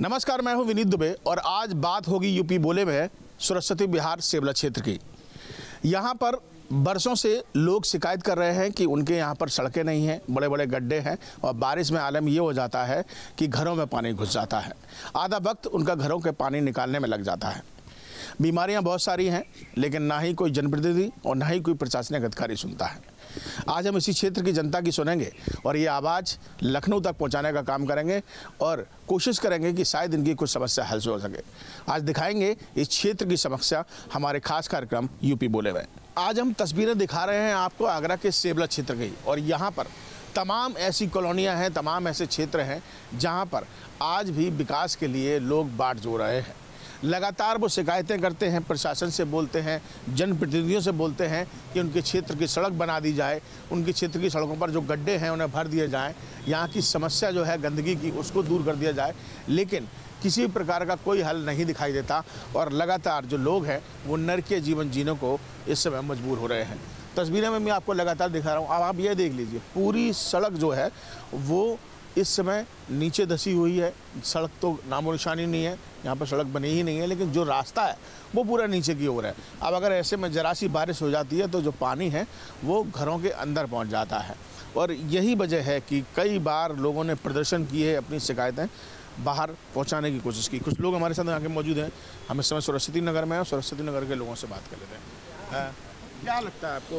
नमस्कार, मैं हूं विनीत दुबे और आज बात होगी यूपी बोले में सरस्वती विहार सेवला क्षेत्र की। यहां पर बरसों से लोग शिकायत कर रहे हैं कि उनके यहां पर सड़कें नहीं हैं, बड़े बड़े गड्ढे हैं और बारिश में आलम ये हो जाता है कि घरों में पानी घुस जाता है। आधा वक्त उनका घरों के पानी निकालने में लग जाता है। बीमारियां बहुत सारी हैं, लेकिन ना ही कोई जनप्रतिनिधि और ना ही कोई प्रशासनिक अधिकारी सुनता है। आज हम इसी क्षेत्र की जनता की सुनेंगे और ये आवाज़ लखनऊ तक पहुंचाने का काम करेंगे और कोशिश करेंगे कि शायद इनकी कुछ समस्या हल हो सके। आज दिखाएंगे इस क्षेत्र की समस्या हमारे खास कार्यक्रम यूपी बोले में। आज हम तस्वीरें दिखा रहे हैं आपको आगरा के सेवला क्षेत्र की, और यहाँ पर तमाम ऐसी कॉलोनियाँ हैं, तमाम ऐसे क्षेत्र हैं जहाँ पर आज भी विकास के लिए लोग बाट जोड़ रहे हैं। लगातार वो शिकायतें करते हैं, प्रशासन से बोलते हैं, जनप्रतिनिधियों से बोलते हैं कि उनके क्षेत्र की सड़क बना दी जाए, उनके क्षेत्र की सड़कों पर जो गड्ढे हैं उन्हें भर दिए जाएं, यहाँ की समस्या जो है गंदगी की उसको दूर कर दिया जाए, लेकिन किसी प्रकार का कोई हल नहीं दिखाई देता और लगातार जो लोग हैं वो नरकीय जीवन जीने को इस समय मजबूर हो रहे हैं। तस्वीरें में मैं आपको लगातार दिखा रहा हूँ। अब आप ये देख लीजिए, पूरी सड़क जो है वो इस समय नीचे धसी हुई है। सड़क तो नामो निशानी नहीं है, यहाँ पर सड़क बनी ही नहीं है, लेकिन जो रास्ता है वो पूरा नीचे की ओर है। अब अगर ऐसे में ज़रा सी बारिश हो जाती है तो जो पानी है वो घरों के अंदर पहुँच जाता है, और यही वजह है कि कई बार लोगों ने प्रदर्शन किए, अपनी शिकायतें बाहर पहुँचाने की कोशिश की। कुछ लोग हमारे साथ यहाँ के मौजूद हैं। हम इस समय सरस्वती नगर में हैं और सरस्वती नगर के लोगों से बात कर लेते हैं। क्या लगता है आपको,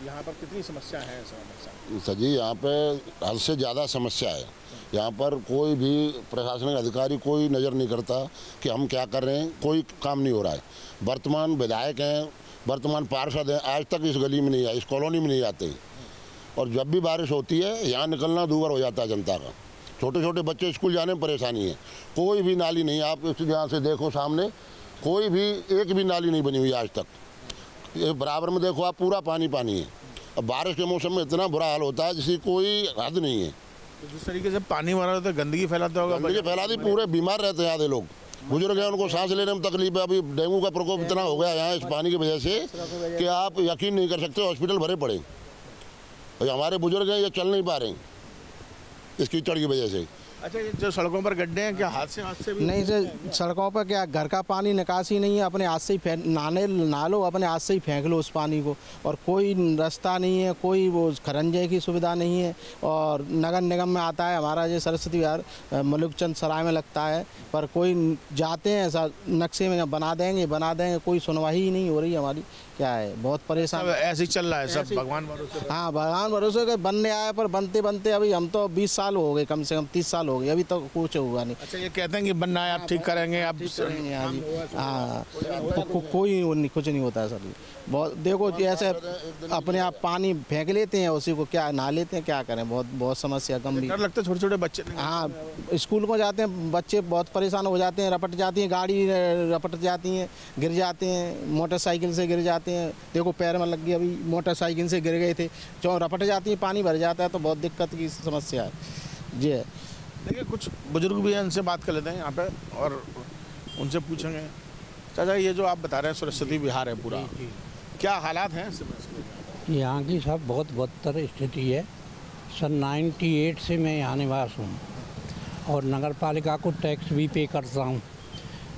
यहाँ पर कितनी समस्या है? सर जी, यहाँ पे हद से ज़्यादा समस्या है। यहाँ पर कोई भी प्रशासनिक अधिकारी कोई नज़र नहीं करता कि हम क्या कर रहे हैं, कोई काम नहीं हो रहा है। वर्तमान विधायक हैं, वर्तमान पार्षद हैं, आज तक इस गली में नहीं आए, इस कॉलोनी में नहीं आते, और जब भी बारिश होती है यहाँ निकलना दूभर हो जाता है जनता का। छोटे छोटे बच्चे स्कूल जाने में परेशानी है। कोई भी नाली नहीं, आप इस यहाँ से देखो सामने, कोई भी एक भी नाली नहीं बनी हुई आज तक। ये बराबर में देखो आप, पूरा पानी पानी है। अब बारिश के मौसम में इतना बुरा हाल होता है जिसकी कोई हद नहीं है। तो जिस तरीके से पानी भरा होता है, गंदगी फैलाता होगा, गंदगी फैलाती, पूरे बीमार रहते हैं आधे लोग, बुजुर्ग हैं, उनको सांस लेने में तकलीफ है। अभी डेंगू का प्रकोप इतना हो गया यहाँ इस पानी की वजह से कि आप यकीन नहीं कर सकते, हॉस्पिटल भरे पड़े। और हमारे बुजुर्ग हैं, ये चल नहीं पा रहे हैं इस कीचड़ की वजह से। अच्छा, ये जो सड़कों पर गड्ढे हैं, क्या हाथ से भी नहीं सर, सड़कों पर क्या घर का पानी निकासी नहीं है, अपने हाथ से ही नहा लो, अपने हाथ से ही फेंक लो उस पानी को, और कोई रास्ता नहीं है, कोई वो खरंजे की सुविधा नहीं है। और नगर निगम में आता है हमारा ये सरस्वती विहार मलुकचंद सराय में लगता है, पर कोई जाते हैं ऐसा नक्शे में बना देंगे, कोई सुनवाई ही नहीं हो रही हमारी। क्या है, बहुत परेशान, ऐसे ही चल रहा है सब भगवान भरोसे। हाँ, भगवान भरोसे के बनने आए, पर बनते बनते अभी हम तो 20 साल हो गए, कम से कम 30 साल हो गए, अभी तो कुछ हुआ नहीं। अच्छा, ये कहते हैं कि बनना है, आप ठीक करेंगे, आप हाँ, कोई कुछ नहीं होता है सर। बहुत देखो ऐसे अपने आप पानी फेंक लेते हैं, उसी को क्या नहा लेते हैं, क्या करें, बहुत समस्या गंभीर। डर लगता है छोटे छोटे बच्चे। हाँ, स्कूल को जाते हैं बच्चे, बहुत परेशान हो जाते हैं, रपट जाती हैं, गाड़ी रपट जाती हैं, गिर जाते हैं, मोटरसाइकिल से गिर जाते हैं। देखो पैर में लग गई, अभी मोटरसाइकिल से गिर गए थे, जो रपट जाती है, पानी भर जाता है, तो बहुत दिक्कत की समस्या है जी। देखिए, कुछ बुजुर्ग भी हैं, उनसे बात कर लेते हैं यहाँ पे और उनसे पूछेंगे। चाचा, ये जो आप बता रहे हैं सरस्वती विहार है पूरा, क्या हालात हैं? यहाँ की सब बहुत बदतर स्थिति है। सन 98 से मैं यहाँ निवास हूँ और नगर पालिका को टैक्स भी पे करता हूँ,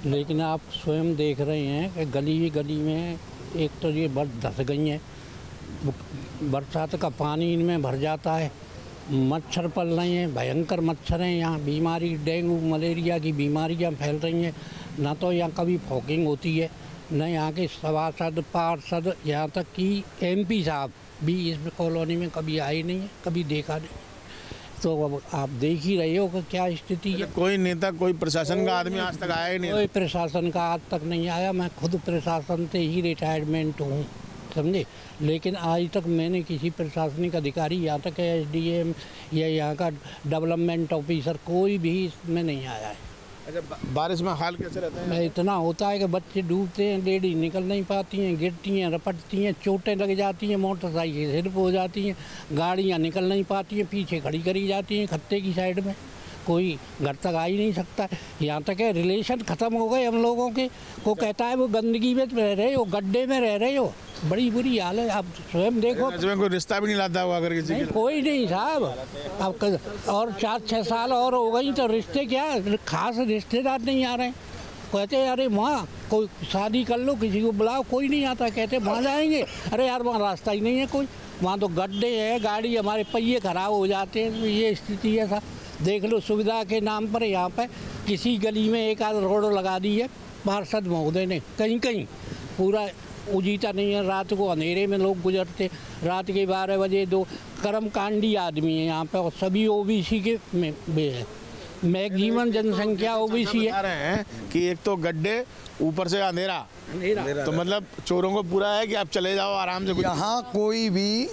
लेकिन आप स्वयं देख रहे हैं कि गली गली में एक तो ये बर्फ धस गई है, बरसात का पानी इनमें भर जाता है, मच्छर पल रहे हैं, भयंकर मच्छर हैं यहाँ, बीमारी डेंगू मलेरिया की बीमारियाँ फैल रही हैं। ना तो यहाँ कभी फॉगिंग होती है, न यहाँ के सभासद पार्षद, यहाँ तक कि MP साहब भी इस कॉलोनी में कभी आए नहीं है, कभी देखा नहीं। तो अब आप देख ही रहे हो कि क्या स्थिति है। कोई नेता, कोई प्रशासन का आदमी आज तक आया ही नहीं? कोई प्रशासन का आज तक नहीं आया। मैं खुद प्रशासन से ही रिटायरमेंट हूँ, समझे, लेकिन आज तक मैंने किसी प्रशासनिक अधिकारी, यहाँ तक SDM या यहाँ का डेवलपमेंट ऑफिसर, कोई भी इसमें नहीं आया है। अच्छा, बारिश में हाल कैसे रहता है? इतना होता है कि बच्चे डूबते हैं, लेडी निकल नहीं पाती हैं, गिरती हैं, रपटती हैं, चोटें लग जाती हैं, मोटरसाइकिल स्लिप हो जाती हैं, गाड़ियाँ निकल नहीं पाती हैं, पीछे खड़ी करी जाती हैं खत्ते की साइड में। कोई घर तक आ ही नहीं सकता। यहाँ तक है रिलेशन ख़त्म हो गए हम लोगों के। वो कहता है वो गंदगी में रह रहे हो, गड्ढे में रह रहे हो, बड़ी बुरी हाल है। आप स्वयं देखो, कोई रिश्ता भी नहीं लाता हुआ अगर किसी नहीं, कोई नहीं साहब। अब और 4-6 साल और हो गई तो रिश्ते क्या, खास रिश्तेदार नहीं आ रहे हैं। कहते हैं अरे वहाँ कोई शादी कर लो, किसी को बुलाओ, कोई नहीं आता। कहते वहाँ जाएंगे, अरे यार वहाँ रास्ता ही नहीं है कोई, वहाँ तो गड्ढे हैं, गाड़ी हमारे पहिए खराब हो जाते हैं। तो ये स्थिति है साहब। देख लो सुविधा के नाम पर यहाँ पे किसी गली में एक आध रोड लगा दी है पार्षद महोदय ने, कहीं कहीं पूरा उजीता नहीं है। रात को अंधेरे में लोग गुजरते, रात के 12 बजे। दो कर्मकांडी आदमी है यहाँ पे और सभी ओबीसी के में है, मैक्सिमम जनसंख्या ओबीसी है। रहे हैं कि एक तो गड्ढे, ऊपर से अंधेरा, तो मतलब चोरों को पूरा है कि आप चले जाओ आराम से। यहाँ कोई भी,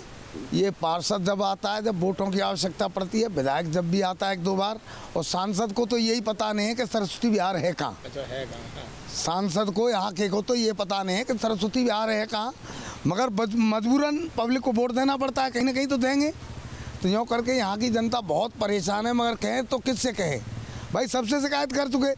ये पार्षद जब आता है, जब वोटों की आवश्यकता पड़ती है, विधायक जब भी आता है 1-2 बार, और सांसद को तो यही पता नहीं है कि सरस्वती विहार है कहाँ। सांसद को यहाँ के को तो ये पता नहीं है कि सरस्वती विहार है कहाँ, मगर मजबूरन पब्लिक को वोट देना पड़ता है, कहीं ना कहीं तो देंगे। तो यूँ करके यहाँ की जनता बहुत परेशान है, मगर कहें तो किससे कहे भाई, सबसे शिकायत कर चुके।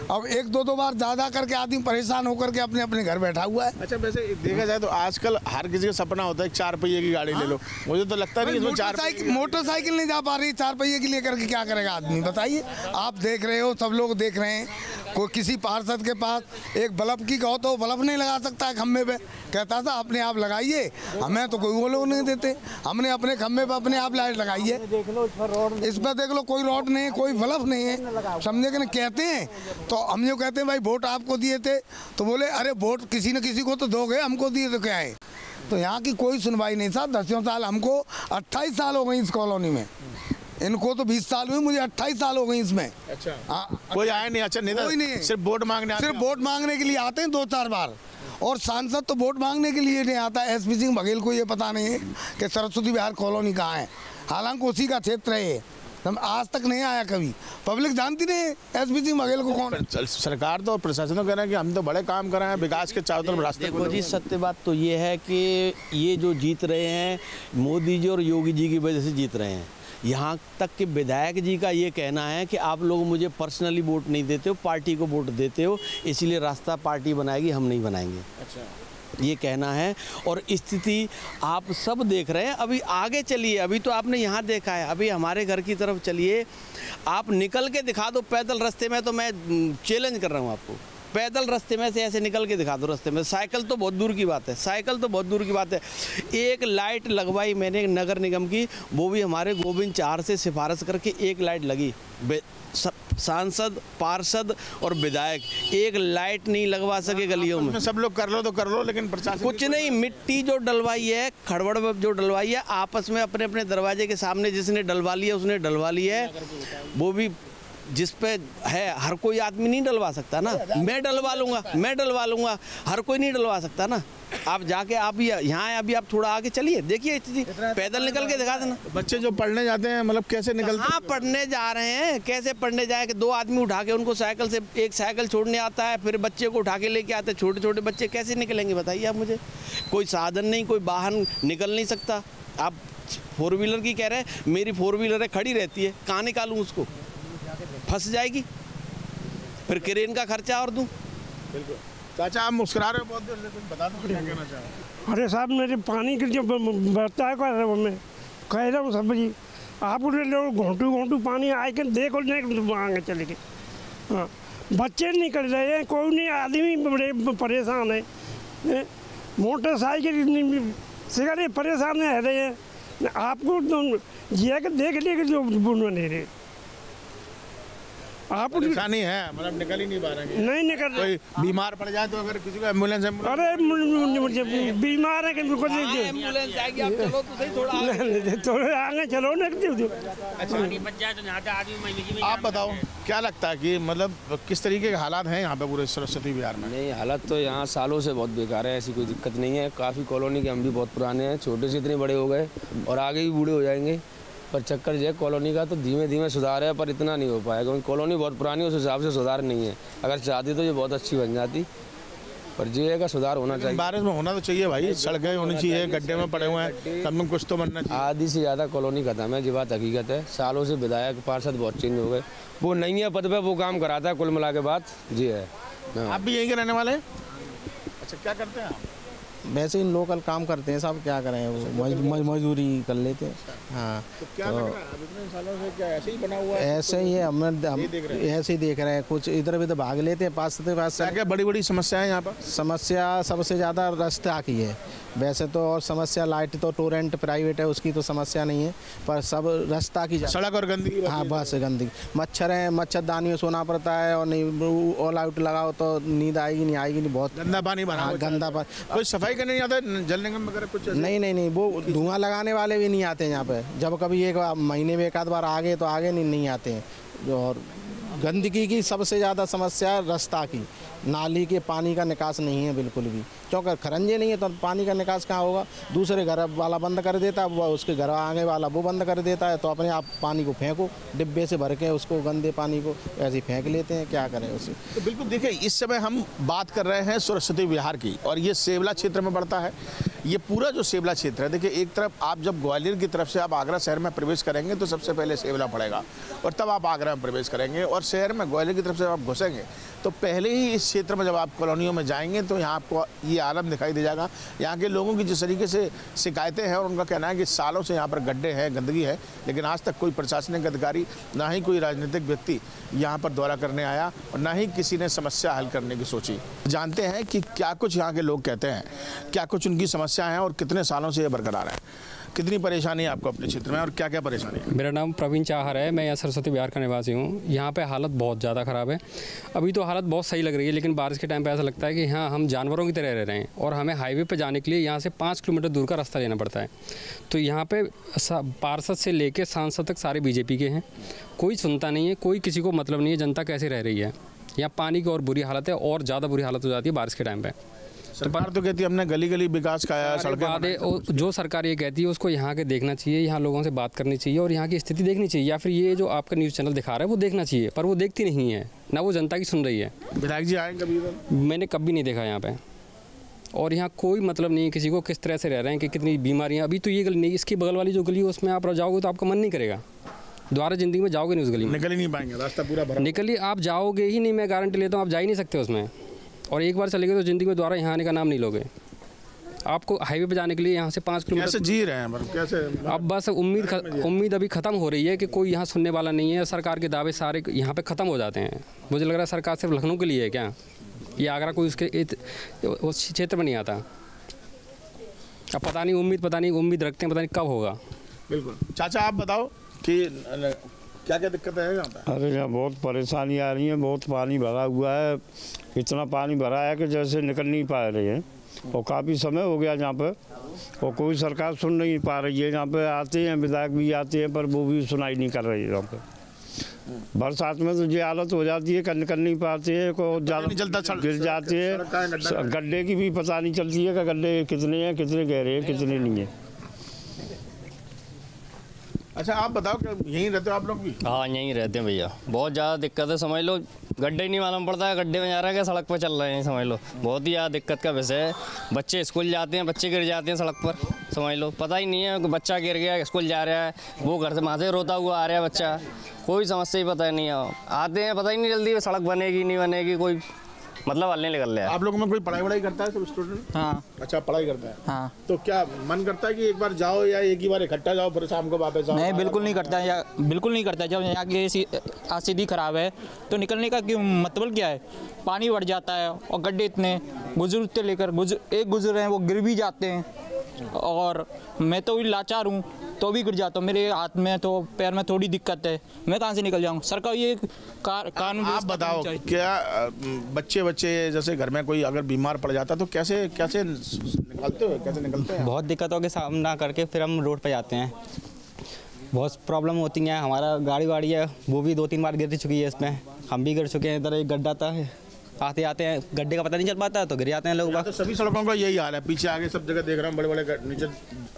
अब 1-2 बार ज़्यादा करके आदमी परेशान होकर के अपने अपने घर बैठा हुआ है। अच्छा, वैसे देखा जाए तो आजकल हर किसी का सपना होता है 4 पहिए की गाड़ी ले लो। मुझे तो लगता नहीं इसमें मोटरसाइकिल नहीं जा पा रही, 4 पहिए की लेकर के क्या करेगा आदमी, बताइए। आप देख रहे हो, सब लोग देख रहे हैं। कोई किसी पार्षद के पास एक बल्ब की कहो तो बल्ब नहीं लगा सकता है खम्भे पे, कहता था अपने आप लगाइए, हमें तो कोई वो लोग नहीं देते। हमने अपने खम्भे पे अपने आप लाइट लगाई है। इस पर देख लो कोई रोड नहीं है, कोई बल्ब नहीं है, समझे कि नहीं। कहते हैं तो हम जो कहते हैं भाई वोट आपको दिए थे, तो बोले अरे वोट किसी न किसी को तो दोगे, हमको दिए तो क्या है। तो यहाँ की कोई सुनवाई नहीं था। 10 साल, हमको 28 साल हो गई इस कॉलोनी में, इनको तो 20 साल हुए, मुझे 28 साल हो गई इसमें। अच्छा, कोई आया नहीं? अच्छा, नहीं, कोई नहीं, सिर्फ वोट मांगने, सिर्फ वोट मांगने के लिए आते हैं 2-4 बार। और सांसद तो वोट मांगने के लिए नहीं आता। एसपी सिंह बघेल को ये पता नहीं है कि सरस्वती विहार कॉलोनी कहाँ है, हालांकि उसी का क्षेत्र है। हम आज तक नहीं आया कभी, पब्लिक जानती नहीं एसपी सिंह बघेल को कौन। सरकार तो प्रशासन तो कह रहा है कि हम तो बड़े काम कर रहे हैं, विकास के चारों तरफ रास्ते। देखो जी, सत्य बात तो ये है कि ये जो जीत रहे हैं मोदी जी और योगी जी की वजह से जीत रहे हैं। यहाँ तक कि विधायक जी का ये कहना है कि आप लोग मुझे पर्सनली वोट नहीं देते हो, पार्टी को वोट देते हो, इसलिए रास्ता पार्टी बनाएगी, हम नहीं बनाएंगे। अच्छा, ये कहना है। और स्थिति आप सब देख रहे हैं। अभी आगे चलिए, अभी तो आपने यहाँ देखा है, अभी हमारे घर की तरफ चलिए, आप निकल के दिखा दो पैदल रास्ते में, तो मैं चैलेंज कर रहा हूँ आपको, पैदल रास्ते में से ऐसे निकल के दिखा दो रास्ते में। साइकिल तो बहुत दूर की बात है, साइकिल तो बहुत दूर की बात है। एक लाइट लगवाई मैंने नगर निगम की, वो भी हमारे गोविंद 4 से सिफारिश करके एक लाइट लगी। सांसद, पार्षद और विधायक एक लाइट नहीं लगवा सके गलियों में। सब लोग कर लो तो कर लो, लेकिन प्रशासन कुछ नहीं। मिट्टी जो डलवाई है, खड़बड़ जो डलवाई है, आपस में अपने अपने दरवाजे के सामने जिसने डलवा लिया उसने डलवा लिया है। वो भी जिस पे है, हर कोई आदमी नहीं डलवा सकता ना। मैं डलवा लूँगा, हर कोई नहीं डलवा सकता ना। आप जाके आप यहाँ अभी आप थोड़ा आगे चलिए, देखिए पैदल निकल के दिखा देना। बच्चे जो पढ़ने जाते हैं, मतलब कैसे निकलते हैं? हाँ, पढ़ने जा रहे हैं, कैसे पढ़ने जाए कि 2 आदमी उठा के उनको साइकिल से, एक साइकिल छोड़ने आता है, फिर बच्चे को उठा के लेके आते हैं। छोटे छोटे बच्चे कैसे निकलेंगे बताइए आप मुझे। कोई साधन नहीं, कोई वाहन निकल नहीं सकता। आप 4 व्हीलर की कह रहे हैं, मेरी 4 व्हीलर है, खड़ी रहती है, कहाँ निकालूँ उसको, फंस जाएगी, फिर क्रेन का खर्चा और दूँ। बिल्कुल। चाचा, आप मुस्कुरा रहे हो बहुत देर, लेकिन बता दो क्या कहना चाह रहे हो। अरे साहब, मेरे पानी की जो बरता है मैं कह रहा हूँ सब जी, आप लोग घोंटू पानी आए के देखो, नहीं आगे चले गए। हाँ, बच्चे निकल रहे हैं, कोई नहीं, आदमी बड़े परेशान है। मोटरसाइकिल सिगरे परेशान है रहे हैं। आपको ये देख लिए जो नहीं रहे, आप परेशानी है, मतलब निकल ही नहीं पा रहे। नहीं निकल रहे। कोई बीमार पड़ जाए तो अगर किसी को एम्बुलेंस अरे बीमार है कि एम्बुलेंस आएगी, आप चलो तो सही, थोड़ा आगे चलो ना। अच्छा, आप बताओ क्या लगता है कि मतलब किस तरीके के हालात हैं यहाँ पे पूरे सरस्वती विहार में? नहीं, हालत तो यहाँ सालों से बहुत बेकार है, ऐसी कोई दिक्कत नहीं है। काफ़ी कॉलोनी के हम भी बहुत पुराने हैं, छोटे से इतने बड़े हो गए और आगे भी बूढ़े हो जाएंगे। पर चक्कर जो है कॉलोनी का, तो धीमे धीमे सुधार है, पर इतना नहीं हो पाएगा क्योंकि कॉलोनी बहुत पुरानी है, उस हिसाब से सुधार नहीं है। अगर चाहती तो ये बहुत अच्छी बन जाती, पर ये का सुधार होना चाहिए। बारिश में होना तो चाहिए भाई, सड़कें होनी चाहिए, गड्ढे में पड़े हुए हैं, कम से कम कुछ तो बनना चाहिए। आधी से ज़्यादा कॉलोनी खत्म है, ये बात हकीकत है। सालों से विधायक पार्षद बहुत चेंज हो गए, वो नहीं है पद पे, वो काम कराता है, कुल मिला के बात जी है। आप भी यहीं के रहने वाले हैं? अच्छा, क्या करते हैं आप? वैसे ही लोकल काम करते हैं सब, क्या करें, वो मजदूरी कर लेते हैं। हाँ, तो क्या लग रहा है अब इतने सालों से क्या ऐसे ही बना हुआ है? ऐसे ही है, हम ऐसे ही देख रहे हैं, कुछ इधर उधर भाग लेते हैं पास से पास। क्या बड़ी बड़ी समस्या है यहाँ पर? समस्या सबसे ज़्यादा रास्ता की है वैसे तो, और समस्या लाइट तो टोरेंट प्राइवेट है उसकी तो समस्या नहीं है, पर सब रास्ता की सड़क और गंदगी। हाँ बस गंदगी, मच्छर हैं, मच्छरदानी में सोना पड़ता है, और नहीं ऑल आउट लगाओ तो नींद आएगी नहीं, बहुत गंदा पानी भरा। हाँ, गंदा पानी। कोई सफाई करने नहीं आता, जल निगम वगैरह कुछ? नहीं, वो धुआं लगाने वाले भी नहीं आते हैं यहाँ पे, जब कभी एक महीने में एक आध बार आगे तो आगे नहीं आते हैं। और गंदगी की सबसे ज़्यादा समस्या रास्ता की, नाली के पानी का निकास नहीं है बिल्कुल भी, क्योंकि खरंजे नहीं है तो पानी का निकास कहाँ होगा। दूसरे घर वाला बंद कर देता है, वो उसके घर आगे वाला वो बंद कर देता है, तो अपने आप पानी को फेंको, डिब्बे से भर के उसको, गंदे पानी को ऐसे ही फेंक लेते हैं, क्या करें उसे। तो बिल्कुल देखिए, इस समय हम बात कर रहे हैं सरस्वती विहार की, और ये सेवला क्षेत्र में पड़ता है। ये पूरा जो सेवला क्षेत्र है, देखिए एक तरफ आप जब ग्वालियर की तरफ से आप आगरा शहर में प्रवेश करेंगे तो सबसे पहले सेवला पड़ेगा, और तब आप आगरा में प्रवेश करेंगे, और शहर में ग्वालियर की तरफ से आप घुसेंगे तो पहले ही इस क्षेत्र में जब आप कॉलोनियों में जाएंगे तो यहाँ आपको ये आलम दिखाई दे जाएगा। यहाँ के लोगों की जिस तरीके से शिकायतें हैं, और उनका कहना है कि सालों से यहाँ पर गड्ढे हैं, गंदगी है, लेकिन आज तक कोई प्रशासनिक अधिकारी, ना ही कोई राजनीतिक व्यक्ति यहाँ पर दौरा करने आया, और ना ही किसी ने समस्या हल करने की सोची। जानते हैं कि क्या कुछ यहाँ के लोग कहते हैं, क्या कुछ उनकी समस्या है, और कितने सालों से ये बरकरार है। कितनी परेशानी है आपको अपने क्षेत्र में, और क्या क्या परेशानी है? मेरा नाम प्रवीण चाहर है, मैं यहाँ सरस्वती विहार का निवासी हूँ। यहाँ पे हालत बहुत ज़्यादा ख़राब है। अभी तो हालत बहुत सही लग रही है, लेकिन बारिश के टाइम पे ऐसा लगता है कि हाँ, हम जानवरों की तरह रह रहे हैं, और हमें हाईवे पे जाने के लिए यहाँ से 5 किलोमीटर दूर का रास्ता लेना पड़ता है। तो यहाँ पे पार्षद से लेकर सांसद तक सारे बीजेपी के हैं, कोई सुनता नहीं है, कोई किसी को मतलब नहीं है जनता कैसे रह रही है। यहाँ पानी की और बुरी हालत है, और ज़्यादा बुरी हालत हो जाती है बारिश के टाइम पर। सरकार तो कहती है हमने गली गली विकास कराया, सड़कें। जो सरकार ये कहती है उसको यहाँ के देखना चाहिए, यहाँ लोगों से बात करनी चाहिए, और यहाँ की स्थिति देखनी चाहिए, या फिर ये जो आपका न्यूज़ चैनल दिखा रहा है वो देखना चाहिए, पर वो देखती नहीं है, ना वो जनता की सुन रही है। विधायक जी आए कभी इधर? मैंने कभी नहीं देखा यहाँ पे, और यहाँ कोई मतलब नहीं है किसी को किस तरह से रह रहे हैं, कि कितनी बीमारियाँ। अभी तो ये गली नहीं, इसकी बगल वाली जो गली है उसमें आप जाओगे तो आपका मन नहीं करेगा, दोबारा ज़िंदगी में जाओगे नहीं उस गली में, निकल ही नहीं पाएंगे, रास्ता पूरा भरा। निकलिए, आप जाओगे ही नहीं, मैं गारंटी लेता हूँ, आप जा ही नहीं सकते उसमें, और एक बार चले गए तो ज़िंदगी में दोबारा यहाँ आने का नाम नहीं लोगे। आपको हाईवे पे जाने के लिए यहाँ से 5 किलोमीटर कैसे जी रहे हैं, कैसे? अब बस उम्मीद अभी ख़त्म हो रही है कि कोई यहाँ सुनने वाला नहीं है। सरकार के दावे सारे यहाँ पे ख़त्म हो जाते हैं। मुझे लग रहा है सरकार सिर्फ लखनऊ के लिए है क्या, ये आगरा कोई उसके उस क्षेत्र में नहीं आता। अब पता नहीं उम्मीद रखते हैं, पता नहीं कब होगा। बिल्कुल। चाचा आप बताओ कि क्या क्या दिक्कत है यहाँ पे? अरे यहाँ बहुत परेशानी आ रही है, बहुत पानी भरा हुआ है, इतना पानी भरा है कि जैसे निकल नहीं पा रहे हैं, और काफ़ी समय हो गया यहाँ पे, और कोई सरकार सुन नहीं पा रही है। यहाँ पे आते हैं विधायक भी आते हैं, पर वो भी सुनाई नहीं कर रही है। यहाँ पे बरसात में तो ये हालत हो जाती है कि निकल नहीं पाते हैं, को ज़्यादा गिर जाते हैं, गड्ढे की भी पता नहीं चलती है कि गड्ढे कितने हैं, कितने गहरे हैं, कितने नहीं है। अच्छा आप बताओ कि यहीं रहते हो आप लोग भी? हाँ यहीं रहते हैं भैया, बहुत ज़्यादा दिक्कत है, समझ लो गड्ढे ही नहीं मालूम पड़ता है, गड्ढे में जा रहा है कि सड़क पर चल रहे हैं, समझ लो बहुत ही ज़्यादा दिक्कत का विषय है। बच्चे स्कूल जाते हैं, बच्चे गिर जाते हैं सड़क पर, समझ लो पता ही नहीं है कि बच्चा गिर गया, स्कूल जा रहा है, वो घर से वहाँ से रोता हुआ आ रहा है बच्चा, कोई समस्या ही पता नहीं है। आते हैं पता ही नहीं जल्दी सड़क बनेगी नहीं बनेगी, कोई मतलब हल नहीं निकल रहा है। आप लोगों में कोई पढ़ाई करता है सब स्टूडेंट? हाँ। अच्छा पढ़ाई करता है? हाँ। तो क्या मन करता है कि एक बार जाओ, या एक ही बार इकट्ठा जाओ फिर शाम को वापस आओ? नहीं बिल्कुल नहीं करता है, बिल्कुल नहीं करता है। जब यहाँ की स्थिति खराब है तो निकलने का क्यों मतलब क्या है, पानी बढ़ जाता है, और गड्ढे इतने बुजुर्ग से लेकर एक गुजर रहे हैं वो गिर भी जाते हैं, और मैं तो लाचार हूँ तो भी गिर जाता हूँ, मेरे हाथ में तो पैर में थोड़ी दिक्कत है, मैं कहाँ से निकल जाऊँ। सरकार ये कानून आप बताओ क्या बच्चे जैसे घर में कोई अगर बीमार पड़ जाता तो कैसे निकलते हो, कैसे निकलते हैं? बहुत दिक्कतों के सामना करके फिर हम रोड पर जाते हैं, बहुत प्रॉब्लम होती है। हमारा गाड़ी है वो भी 2-3 बार गिर चुकी है, इसमें हम भी गिर चुके हैं। इधर एक गड्ढा था, आते आते हैं गड्ढे का पता नहीं चल पाता तो गिर जाते हैं लोग। तो सभी सड़कों का यही हाल है, पीछे आगे सब जगह देख रहा हूँ बड़े बड़े नीचे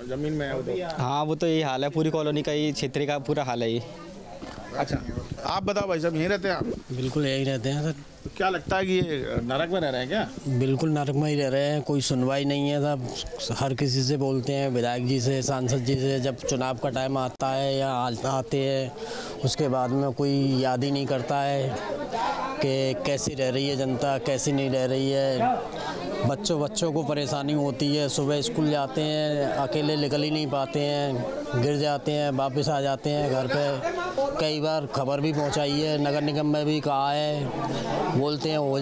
जमीन में है वो तो। हाँ वो तो यही हाल है, पूरी कॉलोनी का, ये क्षेत्र का पूरा हाल है ये। अच्छा आप बताओ भाई साहब, यहीं रहते हैं आप? बिल्कुल यही रहते हैं सर। तो क्या लगता है कि ये नरक में रह रहे हैं क्या? बिल्कुल नरक में ही रह रहे हैं, कोई सुनवाई नहीं है सब। हर किसी से बोलते हैं, विधायक जी से, सांसद जी से, जब चुनाव का टाइम आता है या आते हैं उसके बाद में कोई याद ही नहीं करता है कि कैसी रह रही है जनता, कैसी नहीं रह रही है। बच्चों को परेशानी होती है, सुबह स्कूल जाते हैं, अकेले निकल ही नहीं पाते हैं, गिर जाते हैं, वापस आ जाते हैं घर पे। कई बार खबर भी पहुंचाई है, नगर निगम में भी कहा है, बोलते हैं हो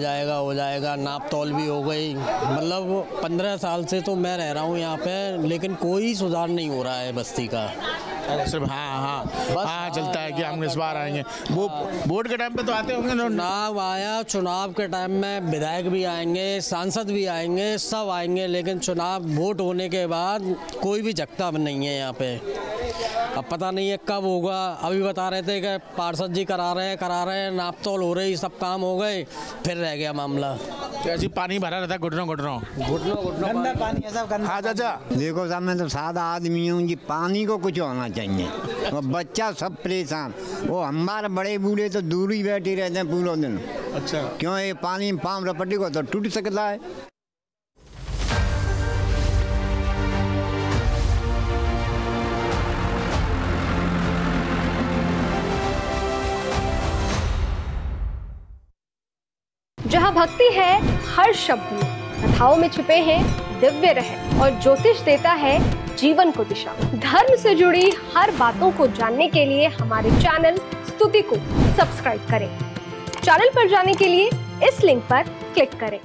जाएगा, नाप तौल भी हो गई। मतलब 15 साल से तो मैं रह रहा हूँ यहाँ पे, लेकिन कोई सुधार नहीं हो रहा है बस्ती का। सिर्फ हाँ चलता है कि हम इस बार आएंगे। वो वोट के टाइम पे तो आते होंगे। चुनाव आया, चुनाव के टाइम में विधायक भी आएंगे, सांसद भी आएंगे, सब आएंगे, लेकिन चुनाव वोट होने के बाद कोई भी जगता नहीं है यहाँ पे। अब पता नहीं है कब होगा। अभी बता रहे थे कि पार्षद जी करा रहे हैं, नाप तोल हो रही, सब काम हो गए, फिर रह गया मामला। ऐसी पानी भरा रहता है, घुटनों गंदा पानी है सब। हाँ चाचा, देखो साहब, मैं तो सादा आदमी हूँ जी, पानी को कुछ होना चाहिए। वो बच्चा सब परेशान, वो हमारे बड़े बूढ़े तो दूर ही बैठे रहते हैं पूरा दिन। अच्छा, क्यों? ये पानी पाँव रपटी को तो टूट सकता है। जहाँ भक्ति है हर शब्द में, कथाओं में छिपे हैं दिव्य रहस्य और ज्योतिष देता है जीवन को दिशा। धर्म से जुड़ी हर बातों को जानने के लिए हमारे चैनल स्तुति को सब्सक्राइब करें। चैनल पर जाने के लिए इस लिंक पर क्लिक करें।